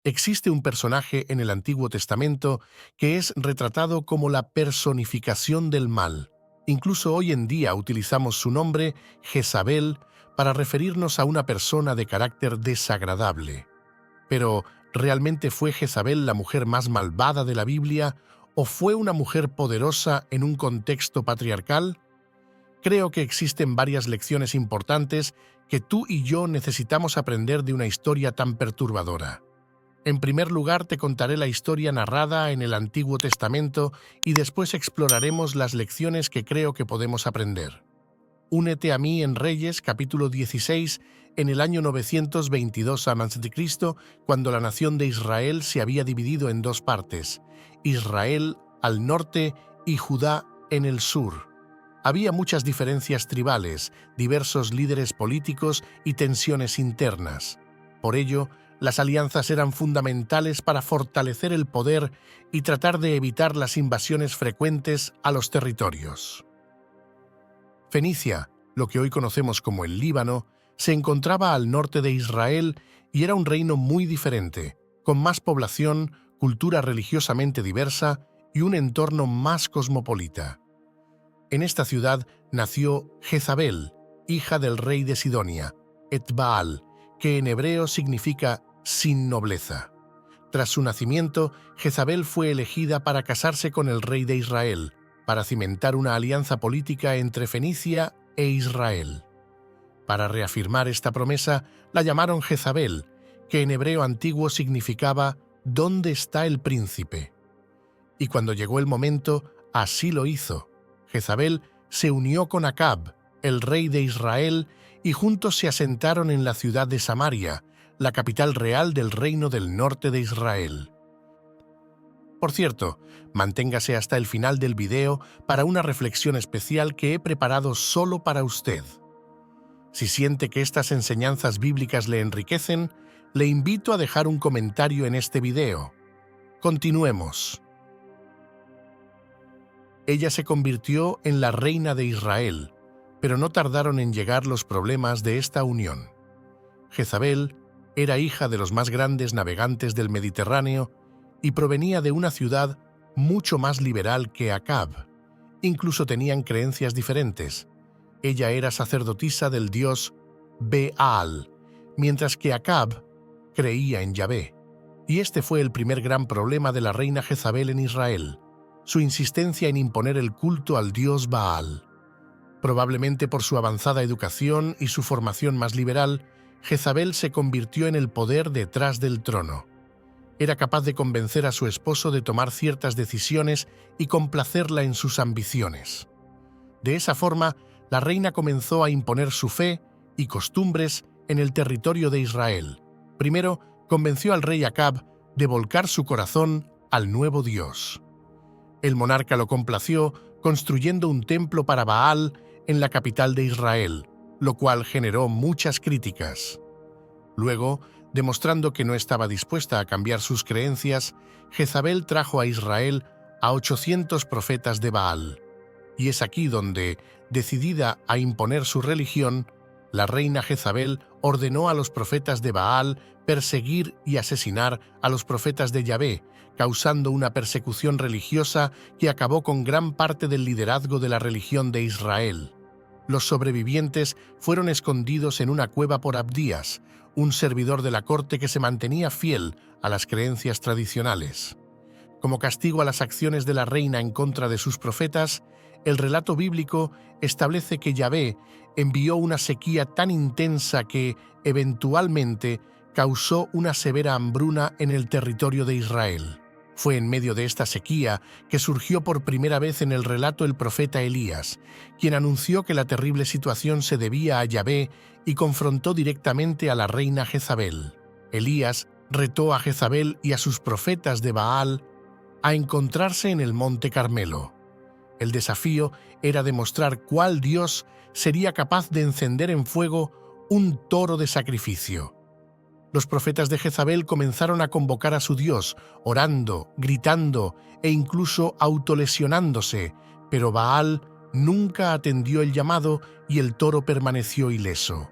Existe un personaje en el Antiguo Testamento que es retratado como la personificación del mal. Incluso hoy en día utilizamos su nombre, Jezabel, para referirnos a una persona de carácter desagradable. Pero, ¿realmente fue Jezabel la mujer más malvada de la Biblia o fue una mujer poderosa en un contexto patriarcal? Creo que existen varias lecciones importantes que tú y yo necesitamos aprender de una historia tan perturbadora. En primer lugar, te contaré la historia narrada en el Antiguo Testamento y después exploraremos las lecciones que creo que podemos aprender. Únete a mí en Reyes, capítulo 16, en el año 922 a.C., cuando la nación de Israel se había dividido en dos partes, Israel al norte y Judá en el sur. Había muchas diferencias tribales, diversos líderes políticos y tensiones internas. Por ello, las alianzas eran fundamentales para fortalecer el poder y tratar de evitar las invasiones frecuentes a los territorios. Fenicia, lo que hoy conocemos como el Líbano, se encontraba al norte de Israel y era un reino muy diferente, con más población, cultura religiosamente diversa y un entorno más cosmopolita. En esta ciudad nació Jezabel, hija del rey de Sidonia, Etbaal, que en hebreo significa sin nobleza. Tras su nacimiento, Jezabel fue elegida para casarse con el rey de Israel, para cimentar una alianza política entre Fenicia e Israel. Para reafirmar esta promesa, la llamaron Jezabel, que en hebreo antiguo significaba ¿dónde está el príncipe? Y cuando llegó el momento, así lo hizo. Jezabel se unió con Acab, el rey de Israel, y juntos se asentaron en la ciudad de Samaria, la capital real del reino del norte de Israel. Por cierto, manténgase hasta el final del video para una reflexión especial que he preparado solo para usted. Si siente que estas enseñanzas bíblicas le enriquecen, le invito a dejar un comentario en este video. Continuemos. Ella se convirtió en la reina de Israel, pero no tardaron en llegar los problemas de esta unión. Jezabel era hija de los más grandes navegantes del Mediterráneo y provenía de una ciudad mucho más liberal que Acab. Incluso tenían creencias diferentes. Ella era sacerdotisa del dios Baal, mientras que Acab creía en Yahvé. Y este fue el primer gran problema de la reina Jezabel en Israel, su insistencia en imponer el culto al dios Baal. Probablemente por su avanzada educación y su formación más liberal, Jezabel se convirtió en el poder detrás del trono. Era capaz de convencer a su esposo de tomar ciertas decisiones y complacerla en sus ambiciones. De esa forma, la reina comenzó a imponer su fe y costumbres en el territorio de Israel. Primero, convenció al rey Acab de volcar su corazón al nuevo Dios. El monarca lo complació construyendo un templo para Baal en la capital de Israel, lo cual generó muchas críticas. Luego, demostrando que no estaba dispuesta a cambiar sus creencias, Jezabel trajo a Israel a 800 profetas de Baal. Y es aquí donde, decidida a imponer su religión, la reina Jezabel ordenó a los profetas de Baal perseguir y asesinar a los profetas de Yahvé, causando una persecución religiosa que acabó con gran parte del liderazgo de la religión de Israel. Los sobrevivientes fueron escondidos en una cueva por Abdías, un servidor de la corte que se mantenía fiel a las creencias tradicionales. Como castigo a las acciones de la reina en contra de sus profetas, el relato bíblico establece que Yahvé envió una sequía tan intensa que, eventualmente, causó una severa hambruna en el territorio de Israel. Fue en medio de esta sequía que surgió por primera vez en el relato el profeta Elías, quien anunció que la terrible situación se debía a Yahvé y confrontó directamente a la reina Jezabel. Elías retó a Jezabel y a sus profetas de Baal a encontrarse en el monte Carmelo. El desafío era demostrar cuál Dios sería capaz de encender en fuego un toro de sacrificio. Los profetas de Jezabel comenzaron a convocar a su Dios, orando, gritando e incluso autolesionándose, pero Baal nunca atendió el llamado y el toro permaneció ileso.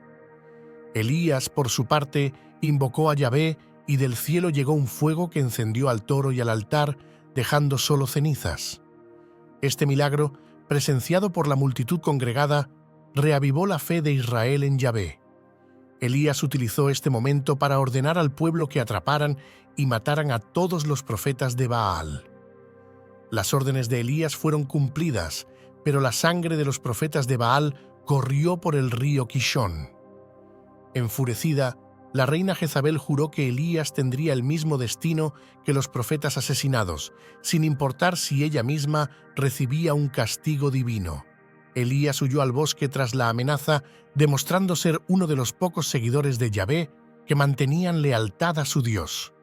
Elías, por su parte, invocó a Yahvé y del cielo llegó un fuego que encendió al toro y al altar, dejando solo cenizas. Este milagro, presenciado por la multitud congregada, reavivó la fe de Israel en Yahvé. Elías utilizó este momento para ordenar al pueblo que atraparan y mataran a todos los profetas de Baal. Las órdenes de Elías fueron cumplidas, pero la sangre de los profetas de Baal corrió por el río Kishón. Enfurecida, la reina Jezabel juró que Elías tendría el mismo destino que los profetas asesinados, sin importar si ella misma recibía un castigo divino. Elías huyó al bosque tras la amenaza, demostrando ser uno de los pocos seguidores de Yahvé que mantenían lealtad a su Dios.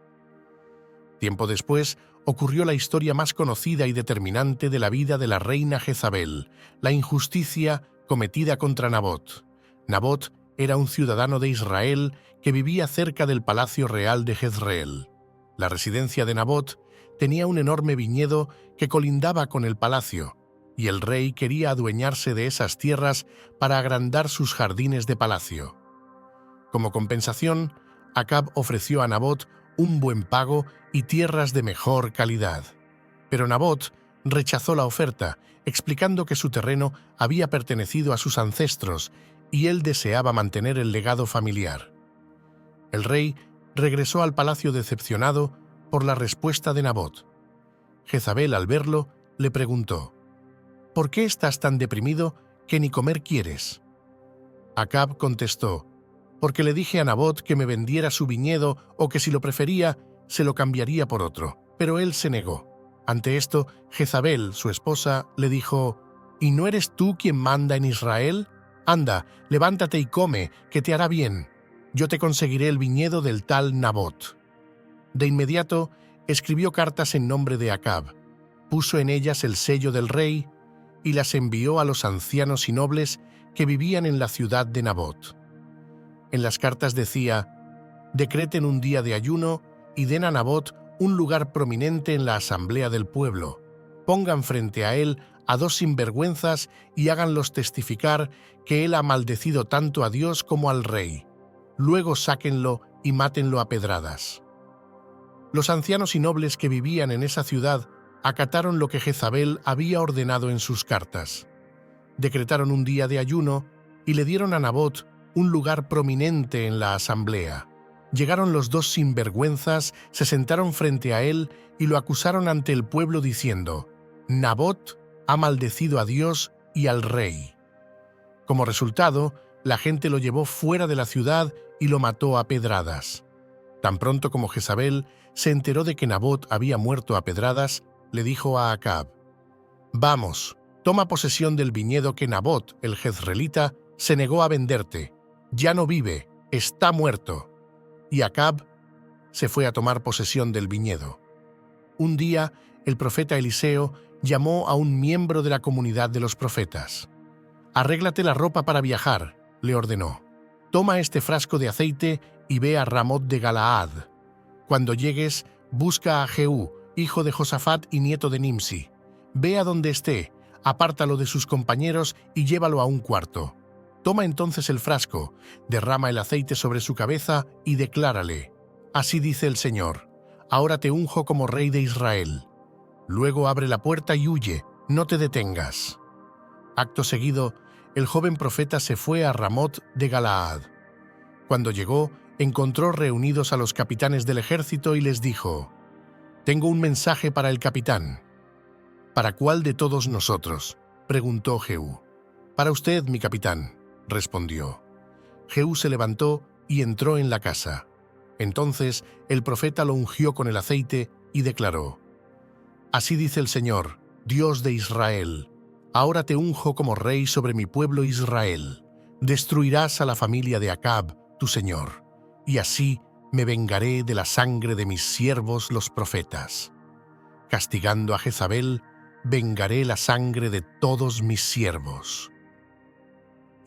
Tiempo después, ocurrió la historia más conocida y determinante de la vida de la reina Jezabel, la injusticia cometida contra Nabot. Nabot era un ciudadano de Israel que vivía cerca del palacio real de Jezreel. La residencia de Nabot tenía un enorme viñedo que colindaba con el palacio, y el rey quería adueñarse de esas tierras para agrandar sus jardines de palacio. Como compensación, Acab ofreció a Nabot un buen pago y tierras de mejor calidad. Pero Nabot rechazó la oferta, explicando que su terreno había pertenecido a sus ancestros y él deseaba mantener el legado familiar. El rey regresó al palacio decepcionado por la respuesta de Nabot. Jezabel, al verlo, le preguntó: «¿Por qué estás tan deprimido que ni comer quieres?» Acab contestó: «Porque le dije a Nabot que me vendiera su viñedo o que si lo prefería, se lo cambiaría por otro, pero él se negó». Ante esto, Jezabel, su esposa, le dijo: «¿Y no eres tú quien manda en Israel? Anda, levántate y come, que te hará bien. Yo te conseguiré el viñedo del tal Nabot». De inmediato, escribió cartas en nombre de Acab, puso en ellas el sello del rey y las envió a los ancianos y nobles que vivían en la ciudad de Nabot. En las cartas decía: «Decreten un día de ayuno y den a Nabot un lugar prominente en la asamblea del pueblo. Pongan frente a él a dos sinvergüenzas y háganlos testificar que él ha maldecido tanto a Dios como al rey. Luego sáquenlo y mátenlo a pedradas». Los ancianos y nobles que vivían en esa ciudad acataron lo que Jezabel había ordenado en sus cartas. Decretaron un día de ayuno y le dieron a Nabot un lugar prominente en la asamblea. Llegaron los dos sinvergüenzas, se sentaron frente a él y lo acusaron ante el pueblo diciendo: «Nabot ha maldecido a Dios y al rey». Como resultado, la gente lo llevó fuera de la ciudad y lo mató a pedradas. Tan pronto como Jezabel se enteró de que Nabot había muerto a pedradas, le dijo a Acab: «Vamos, toma posesión del viñedo que Nabot, el jezreelita, se negó a venderte. Ya no vive, está muerto». Y Acab se fue a tomar posesión del viñedo. Un día, el profeta Eliseo llamó a un miembro de la comunidad de los profetas. «Arréglate la ropa para viajar», le ordenó. «Toma este frasco de aceite y ve a Ramot de Galaad. Cuando llegues, busca a Jehú, hijo de Josafat y nieto de Nimsi. Ve a donde esté, apártalo de sus compañeros y llévalo a un cuarto. Toma entonces el frasco, derrama el aceite sobre su cabeza y declárale: Así dice el Señor, ahora te unjo como rey de Israel. Luego abre la puerta y huye, no te detengas». Acto seguido, el joven profeta se fue a Ramot de Galaad. Cuando llegó, encontró reunidos a los capitanes del ejército y les dijo: «Tengo un mensaje para el capitán». «¿Para cuál de todos nosotros?», preguntó Jehú. «Para usted, mi capitán», respondió. Jehú se levantó y entró en la casa. Entonces el profeta lo ungió con el aceite y declaró: «Así dice el Señor, Dios de Israel, ahora te unjo como rey sobre mi pueblo Israel. Destruirás a la familia de Acab, tu señor, y así me vengaré de la sangre de mis siervos los profetas. Castigando a Jezabel, vengaré la sangre de todos mis siervos».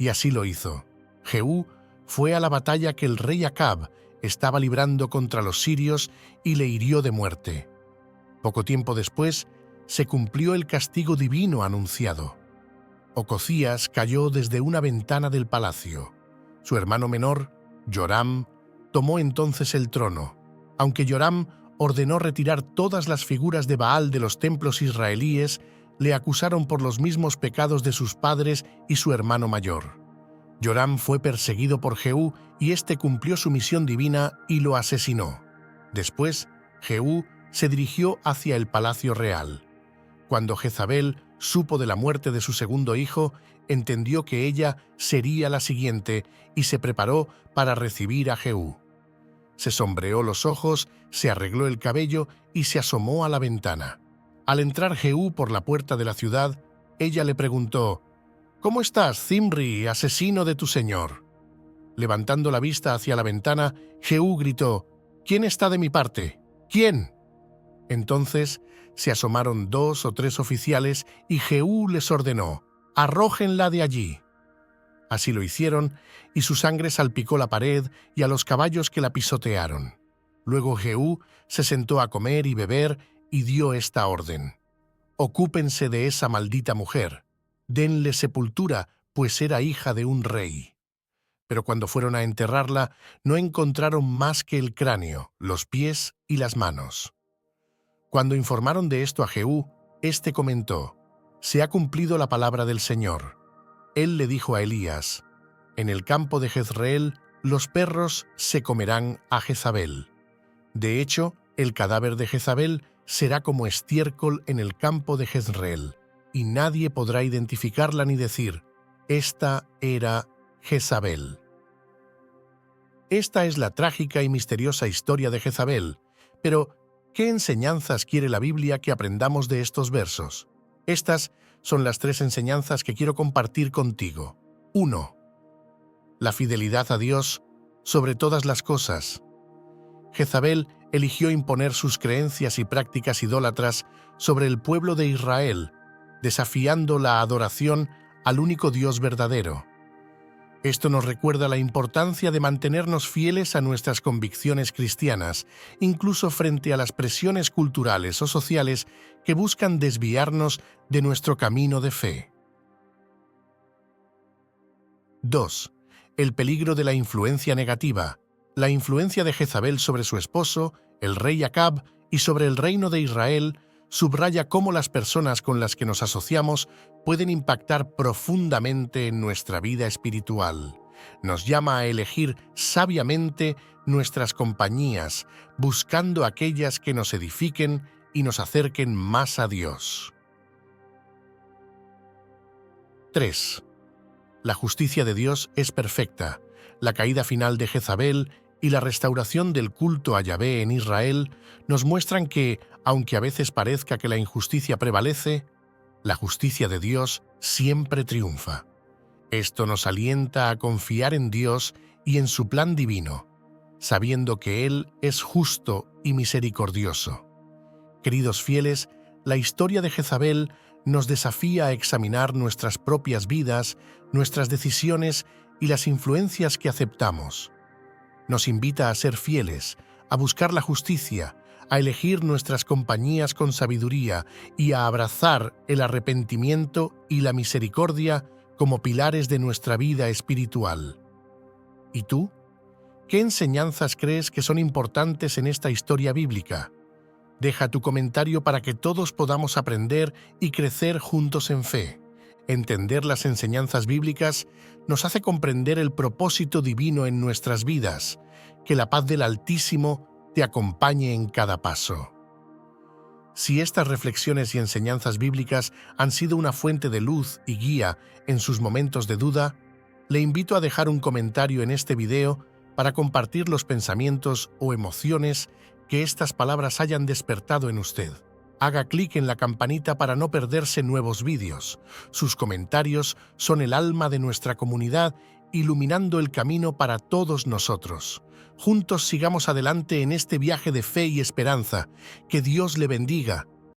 Y así lo hizo. Jehú fue a la batalla que el rey Acab estaba librando contra los sirios y le hirió de muerte. Poco tiempo después, se cumplió el castigo divino anunciado. Ococías cayó desde una ventana del palacio. Su hermano menor, Joram, tomó entonces el trono. Aunque Joram ordenó retirar todas las figuras de Baal de los templos israelíes, le acusaron por los mismos pecados de sus padres y su hermano mayor. Joram fue perseguido por Jehú y éste cumplió su misión divina y lo asesinó. Después, Jehú se dirigió hacia el palacio real. Cuando Jezabel supo de la muerte de su segundo hijo, entendió que ella sería la siguiente y se preparó para recibir a Jehú. Se sombreó los ojos, se arregló el cabello y se asomó a la ventana. Al entrar Jehú por la puerta de la ciudad, ella le preguntó: «¿Cómo estás, Zimri, asesino de tu señor?». Levantando la vista hacia la ventana, Jehú gritó: «¿Quién está de mi parte? ¿Quién?». Entonces se asomaron 2 o 3 oficiales y Jehú les ordenó: «Arrójenla de allí». Así lo hicieron, y su sangre salpicó la pared y a los caballos que la pisotearon. Luego Jehú se sentó a comer y beber y dio esta orden: «Ocúpense de esa maldita mujer, denle sepultura, pues era hija de un rey». Pero cuando fueron a enterrarla, no encontraron más que el cráneo, los pies y las manos. Cuando informaron de esto a Jehú, éste comentó: «Se ha cumplido la palabra del Señor». Él le dijo a Elías: «En el campo de Jezreel los perros se comerán a Jezabel. De hecho, el cadáver de Jezabel será como estiércol en el campo de Jezreel, y nadie podrá identificarla ni decir: esta era Jezabel». Esta es la trágica y misteriosa historia de Jezabel, pero ¿qué enseñanzas quiere la Biblia que aprendamos de estos versos? Estas son las 3 enseñanzas que quiero compartir contigo. 1. La fidelidad a Dios sobre todas las cosas. Jezabel eligió imponer sus creencias y prácticas idólatras sobre el pueblo de Israel, desafiando la adoración al único Dios verdadero. Esto nos recuerda la importancia de mantenernos fieles a nuestras convicciones cristianas, incluso frente a las presiones culturales o sociales que buscan desviarnos de nuestro camino de fe. 2. El peligro de la influencia negativa. La influencia de Jezabel sobre su esposo, el rey Acab, y sobre el reino de Israel subraya cómo las personas con las que nos asociamos pueden impactar profundamente en nuestra vida espiritual. Nos llama a elegir sabiamente nuestras compañías, buscando aquellas que nos edifiquen y nos acerquen más a Dios. 3. La justicia de Dios es perfecta. La caída final de Jezabel y la restauración del culto a Yahvé en Israel nos muestran que, aunque a veces parezca que la injusticia prevalece, la justicia de Dios siempre triunfa. Esto nos alienta a confiar en Dios y en su plan divino, sabiendo que Él es justo y misericordioso. Queridos fieles, la historia de Jezabel nos desafía a examinar nuestras propias vidas, nuestras decisiones y las influencias que aceptamos. Nos invita a ser fieles, a buscar la justicia, a elegir nuestras compañías con sabiduría y a abrazar el arrepentimiento y la misericordia como pilares de nuestra vida espiritual. ¿Y tú? ¿Qué enseñanzas crees que son importantes en esta historia bíblica? Deja tu comentario para que todos podamos aprender y crecer juntos en fe. Entender las enseñanzas bíblicas nos hace comprender el propósito divino en nuestras vidas. Que la paz del Altísimo te acompañe en cada paso. Si estas reflexiones y enseñanzas bíblicas han sido una fuente de luz y guía en sus momentos de duda, le invito a dejar un comentario en este video para compartir los pensamientos o emociones que estas palabras hayan despertado en usted. Haga clic en la campanita para no perderse nuevos vídeos. Sus comentarios son el alma de nuestra comunidad, iluminando el camino para todos nosotros. Juntos sigamos adelante en este viaje de fe y esperanza. Que Dios le bendiga